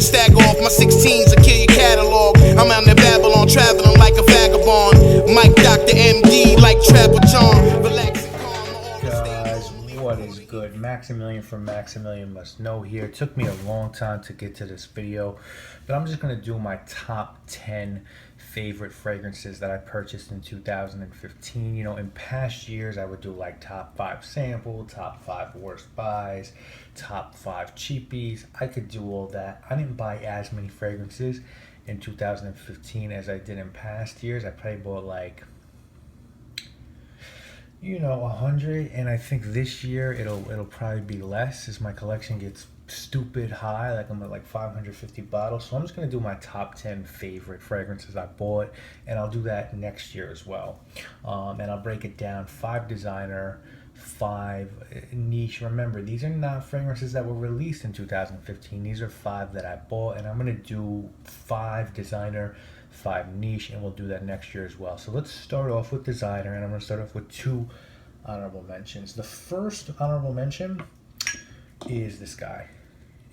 stack off. My 16s will kill your catalog. I'm out in Babylon, traveling like a vagabond. Mike Dr. MD, like Trapper John. Relaxing calm. Guys, what is good? Maximilian from Maximilian Must Know here. It took me a long time to get to this video, but I'm just going to do my top 10 favorite fragrances that I purchased in 2015. You know, in past years, I would do like top 5 sample, top 5 worst buys, top 5 cheapies. I could do all that. I didn't buy as many fragrances in 2015 as I did in past years. I probably bought like, you know, 100, and I think this year it'll probably be less as my collection gets stupid high. Like I'm at like 550 bottles, so I'm just gonna do my top 10 favorite fragrances I bought, and I'll do that next year as well. And I'll break it down: 5 designer, 5 niche. Remember, these are not fragrances that were released in 2015. These are 5 that I bought, and I'm gonna do 5 designer, 5 niche, and we'll do that next year as well. So let's start off with designer, and I'm going to start off with 2 honorable mentions. The first honorable mention is this guy,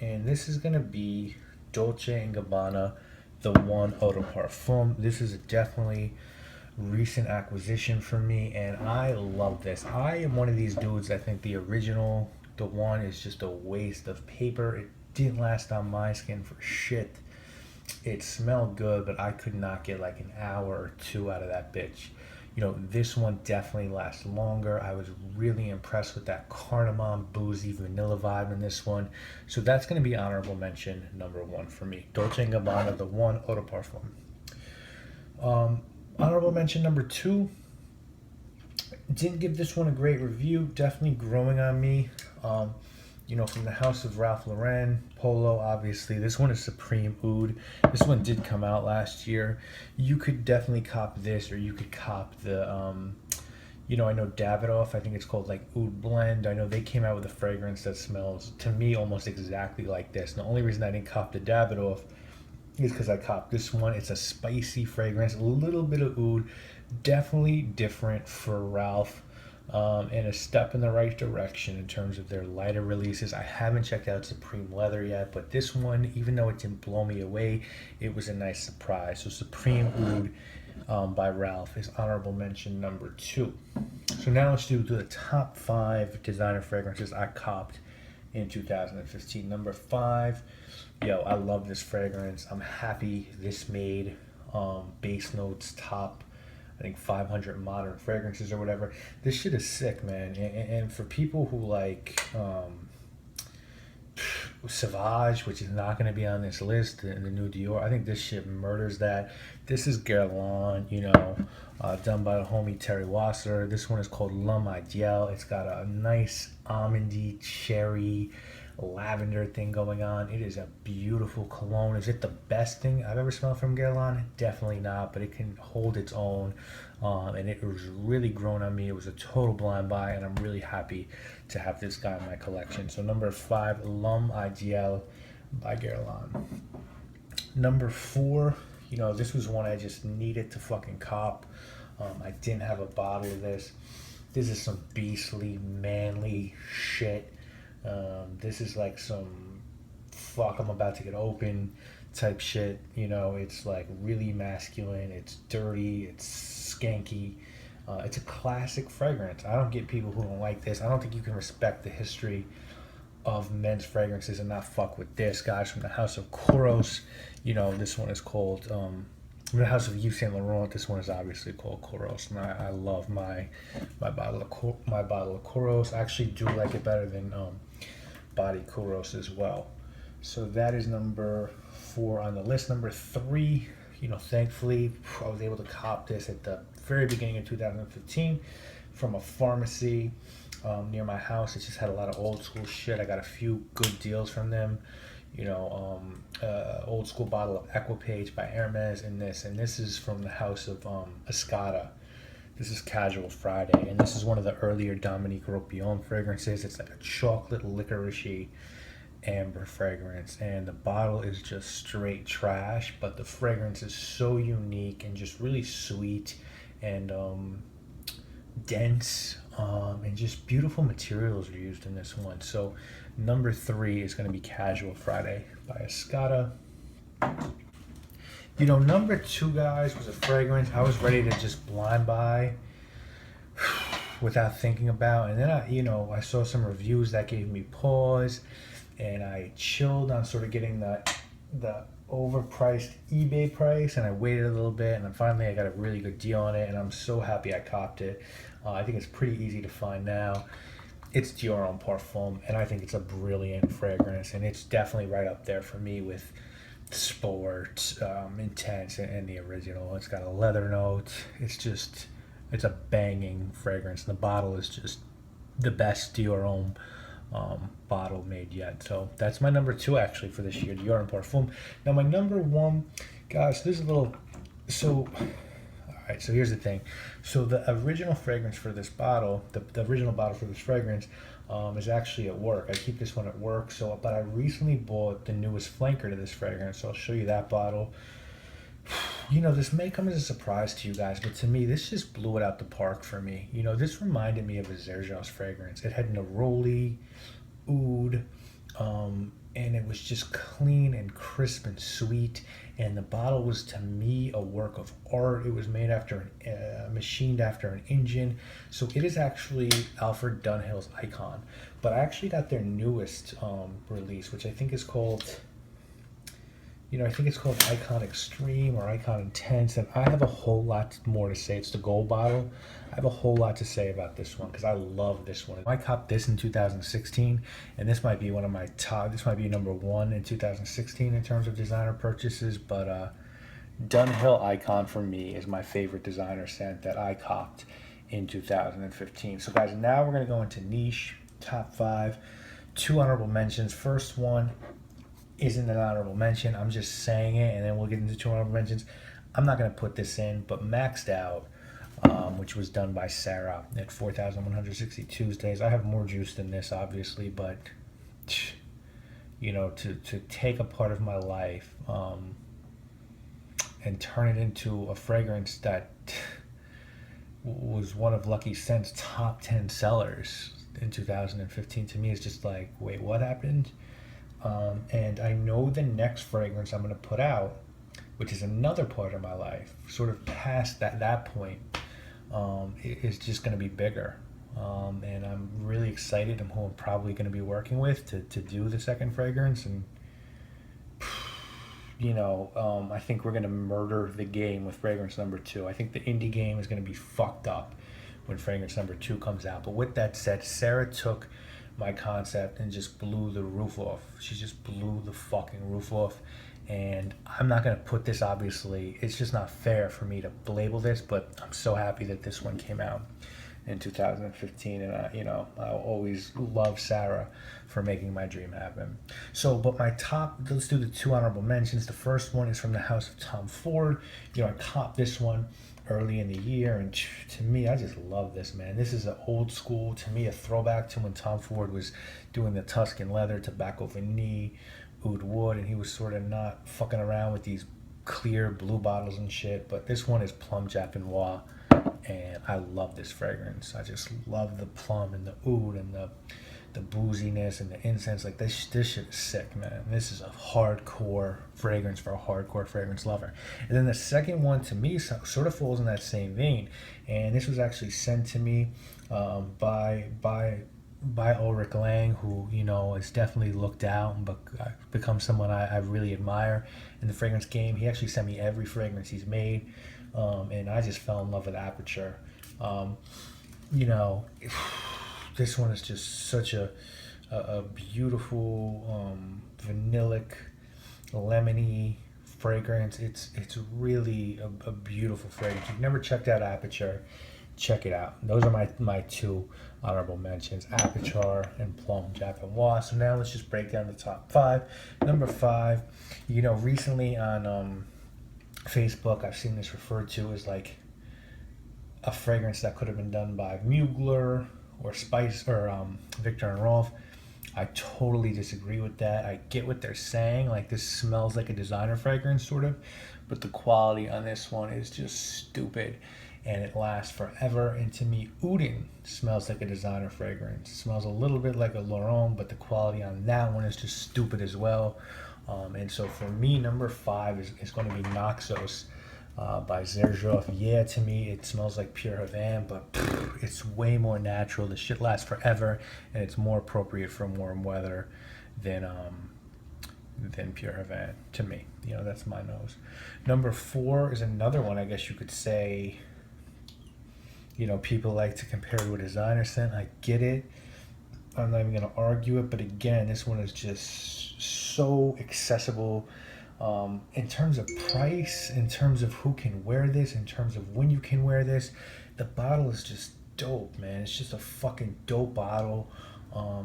and this is going to be Dolce & Gabbana, the One Eau de Parfum. This is a definitely recent acquisition for me, and I love this. I am one of these dudes that think the original, the One, is just a waste of paper. It didn't last on my skin for shit. It smelled good, but I could not get like an hour or 2 out of that bitch. You know, this one definitely lasts longer. I was really impressed with that cardamom, boozy, vanilla vibe in this one. So that's going to be honorable mention number 1 for me. Dolce & Gabbana, the One Eau de Parfum. Honorable mention number 2. Didn't give this one a great review. Definitely growing on me. You know, from the house of Ralph Lauren, Polo, obviously. This one is Supreme Oud. This one did come out last year. You could definitely cop this, or you could cop the, you know, I know Davidoff, I think it's called like Oud Blend. I know they came out with a fragrance that smells, to me, almost exactly like this. And the only reason I didn't cop the Davidoff is because I copped this one. It's a spicy fragrance, a little bit of oud, definitely different for Ralph. And a step in the right direction in terms of their lighter releases. I haven't checked out Supreme Leather yet, but this one, even though it didn't blow me away, it was a nice surprise. So Supreme Oud by Ralph is honorable mention number 2. So now let's do the top 5 designer fragrances I copped in 2015. Number 5, yo, I love this fragrance. I'm happy this made Base Notes top, I think, 500 modern fragrances or whatever. This shit is sick, man. And for people who like Sauvage, which is not going to be on this list, in the new Dior, I think this shit murders that. This is Guerlain, you know, done by the homie Terry Wasser. This one is called L'Homme Ideal. It's got a nice almondy, cherry, lavender thing going on. It is a beautiful cologne. Is it the best thing I've ever smelled from Guerlain? Definitely not, but it can hold its own, and it was really grown on me. It was a total blind buy, and I'm really happy to have this guy in my collection. So number 5, L'Homme Ideal by Guerlain. Number 4, you know, this was one I just needed to fucking cop. I didn't have a bottle of this. This is some beastly, manly shit. This is like some fuck, I'm about to get open type shit. You know, it's like really masculine, it's dirty, it's skanky. It's a classic fragrance. I don't get people who don't like this. I don't think you can respect the history of men's fragrances and not fuck with this. Guys, from the house of Kouros, you know, this one is called, from the house of Yves Saint Laurent, this one is obviously called Kouros, and I love my bottle of Kouros. I actually do like it better than Body Kouros as well. So that is number 4 on the list. Number 3, you know, thankfully I was able to cop this at the very beginning of 2015 from a pharmacy near my house. It just had a lot of old school shit. I got a few good deals from them. You know, old school bottle of Equipage by Hermes, and this is from the house of Escada. This is Casual Friday, and this is one of the earlier Dominique Ropion fragrances. It's like a chocolate licoricey amber fragrance, and the bottle is just straight trash, but the fragrance is so unique and just really sweet and dense, and just beautiful materials are used in this one. So number 3 is going to be Casual Friday by Escada. You know, number two, guys, was a fragrance I was ready to just blind buy without thinking about. And then I saw some reviews that gave me pause, and I chilled on sort of getting the overpriced eBay price, and I waited a little bit, and then finally I got a really good deal on it, and I'm so happy I copped it. I think it's pretty easy to find now. It's Dior Homme Parfum, and I think it's a brilliant fragrance, and it's definitely right up there for me with Sport, Intense, and the original. It's got a leather note. It's a banging fragrance. The bottle is just the best Dior Homme bottle made yet. So that's my number two actually for this year, Dior Homme Parfum. Now my number one, guys, there's a little. So, all right. So here's the thing. So the original fragrance for this bottle, the original bottle for this fragrance, is actually at work. I keep this one at work. So, but I recently bought the newest flanker to this fragrance. So I'll show you that bottle. You know, this may come as a surprise to you guys, but to me, this just blew it out the park for me. You know, this reminded me of a Xerjoff fragrance. It had neroli, oud, and it was just clean and crisp and sweet. And the bottle was, to me, a work of art. It was made machined after an engine. So it is actually Alfred Dunhill's Icon. But I actually got their newest release, which I think is called... I think it's called Icon Extreme or Icon Intense, and I have a whole lot more to say. It's the gold bottle. I have a whole lot to say about this one because I love this one. I copped this in 2016, and this might be one of my top. This might be number one in 2016 in terms of designer purchases, but Dunhill Icon for me is my favorite designer scent that I copped in 2015. So guys, now we're going to go into niche, top five, two honorable mentions. First one isn't an honorable mention. I'm just saying it, and then we'll get into two honorable mentions. I'm not going to put this in, but Maxed Out, which was done by Sarah at 4,160 Tuesdays. I have more juice than this, obviously, but to take a part of my life and turn it into a fragrance that was one of Lucky Scent's top 10 sellers in 2015, to me is just like, wait, what happened? And I know the next fragrance I'm going to put out, which is another part of my life, sort of past that point, is just going to be bigger. And I'm really excited. I'm who I'm probably going to be working with to do the second fragrance. And, I think we're going to murder the game with fragrance number two. I think the indie game is going to be fucked up when fragrance number two comes out. But with that said, Sarah took my concept and just blew the roof off. She just blew the fucking roof off. And I'm not going to put this, obviously. It's just not fair for me to label this, but I'm so happy that this one came out in 2015. And, I'll always love Sarah for making my dream happen. So, but my top, let's do the two honorable mentions. The first one is from the house of Tom Ford. I copped this one early in the year, and to me, I just love this, man. This is an old school, to me, a throwback to when Tom Ford was doing the Tuscan leather, tobacco vanille, oud wood, and he was sort of not fucking around with these clear blue bottles and shit. But this one is Plum Japanois, and I love this fragrance. I just love the plum and the oud and the booziness and the incense. Like this shit is sick, man. This is a hardcore fragrance for a hardcore fragrance lover. And then the second one, to me, sort of falls in that same vein, and this was actually sent to me by Ulrich Lang, who is definitely looked out and become someone I really admire in the fragrance game. He actually sent me every fragrance he's made, and I just fell in love with Aperture. This one is just such a beautiful vanillic, lemony fragrance. It's really a beautiful fragrance. If you've never checked out Aperture, check it out. Those are my two honorable mentions, Aperture and Plum Japanois. So now let's just break down the top five. Number five, recently on Facebook, I've seen this referred to as like a fragrance that could have been done by Mugler or Spice or Victor and Rolf. I totally disagree with that. I get what they're saying, like this smells like a designer fragrance sort of, but the quality on this one is just stupid, and it lasts forever. And to me, Oudin smells like a designer fragrance. It smells a little bit like a Laurent, but the quality on that one is just stupid as well. And so for me, number 5 is going to be Noxos by Xerjoff. Yeah, to me, it smells like Pure Havana, but it's way more natural. The shit lasts forever, and it's more appropriate for warm weather than Pure Havana, to me. You know, that's my nose. Number 4 is another one, I guess you could say, you know, people like to compare to a designer scent. I get it. I'm not even going to argue it, but again, this one is just so accessible in terms of price, in terms of who can wear this, in terms of when you can wear this. The bottle is just dope, man. It's just a fucking dope bottle.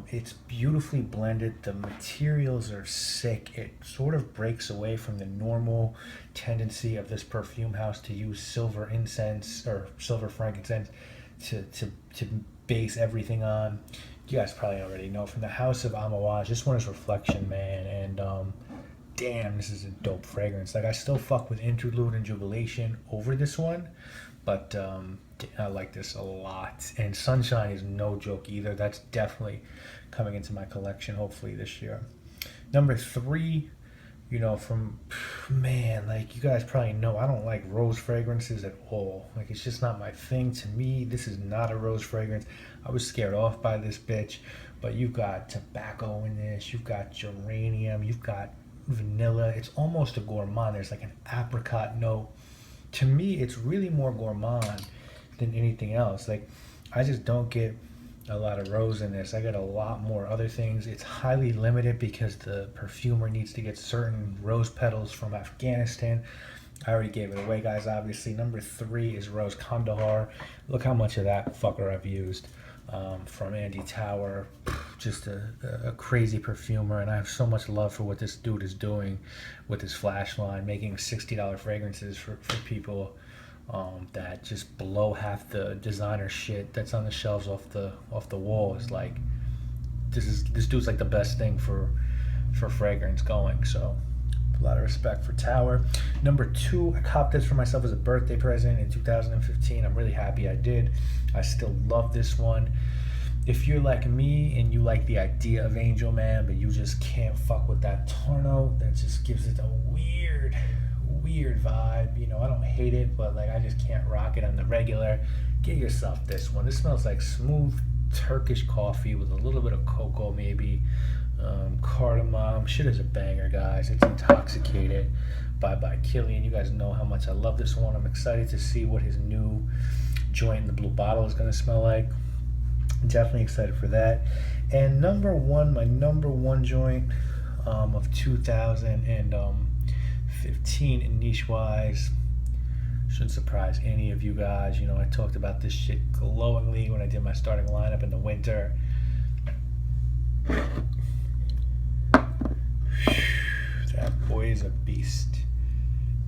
It's beautifully blended. The materials are sick. It sort of breaks away from the normal tendency of this perfume house to use silver incense or silver frankincense to base everything on. You guys probably already know, from the house of Amouage, this one is Reflection, man, and damn, this is a dope fragrance. Like, I still fuck with Interlude and Jubilation over this one, but I like this a lot. And Sunshine is no joke either. That's definitely coming into my collection hopefully this year. Number 3, you know, man, like, you guys probably know, I don't like rose fragrances at all. Like, it's just not my thing. To me, this is not a rose fragrance. I was scared off by this bitch, but you've got tobacco in this, you've got geranium, you've got vanilla. It's almost a gourmand. There's like an apricot note. To me, it's really more gourmand than anything else. Like, I just don't get a lot of rose in this. I get a lot more other things. It's highly limited because the perfumer needs to get certain rose petals from Afghanistan. I already gave it away, guys, obviously. Number 3 is Rose Kandahar. Look how much of that fucker I've used from Andy Tower. Just a crazy perfumer, and I have so much love for what this dude is doing with his flash line, making $60 fragrances for people that just blow half the designer shit that's on the shelves off the wall. Is like, this dude's like the best thing for fragrance going. So a lot of respect for Tower. Number 2, I copped this for myself as a birthday present in 2015. I'm really happy I did. I still love this one. If you're like me and you like the idea of Angel Man, but you just can't fuck with that Torno, that just gives it a weird vibe. You know, I don't hate it, but like, I just can't rock it on the regular. Get yourself this one. This smells like smooth Turkish coffee with a little bit of cocoa, maybe cardamom. Shit is a banger, guys. It's Intoxicated by Killian. You guys know how much I love this one. I'm excited to see what his new joint in the blue bottle is going to smell like. Definitely excited for that. And number 1, my number 1 joint of 2015 in niche wise, shouldn't surprise any of you guys. You know, I talked about this shit glowingly when I did my starting lineup in the winter. That boy is a beast.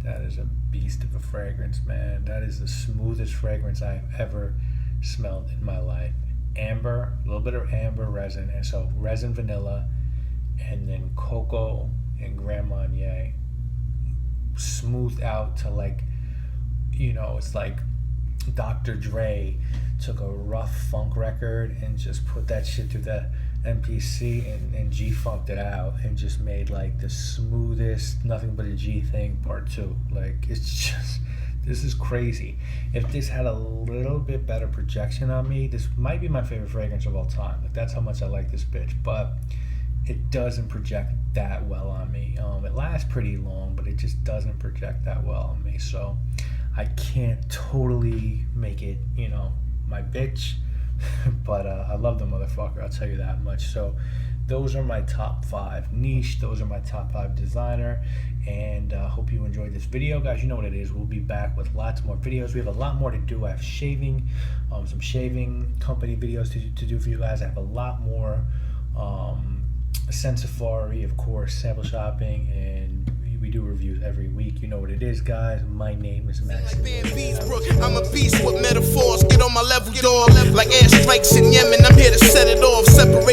That is a beast of a fragrance, man. That is the smoothest fragrance I've ever smelled in my life. Amber, a little bit of amber resin, and so resin vanilla, and then cocoa and Grand Marnier, smoothed out to, like, you know, it's like Dr. Dre took a rough funk record and just put that shit through the MPC and G-funked it out and just made like the smoothest nothing but a G thing part 2. Like, it's just, this is crazy. If this had a little bit better projection on me, this might be my favorite fragrance of all time. Like, that's how much I like this bitch. But it doesn't project that well on me. It lasts pretty long, but it just doesn't project that well on me. So I can't totally make it, you know, my bitch. But I love the motherfucker, I'll tell you that much. So those are my top 5 niche, those are my top 5 designer, and hope you enjoyed this video, guys. You know what it is, we'll be back with lots more videos. We have a lot more to do. I have shaving, some shaving company videos to do for you guys. I have a lot more Sensafari, of course, sample shopping, and we do reviews every week. You know what it is, guys. My name is Maximilian. I'm a beast with metaphors. Get on my level, dog. Like airstrikes in Yemen, I'm here to set it off. Separate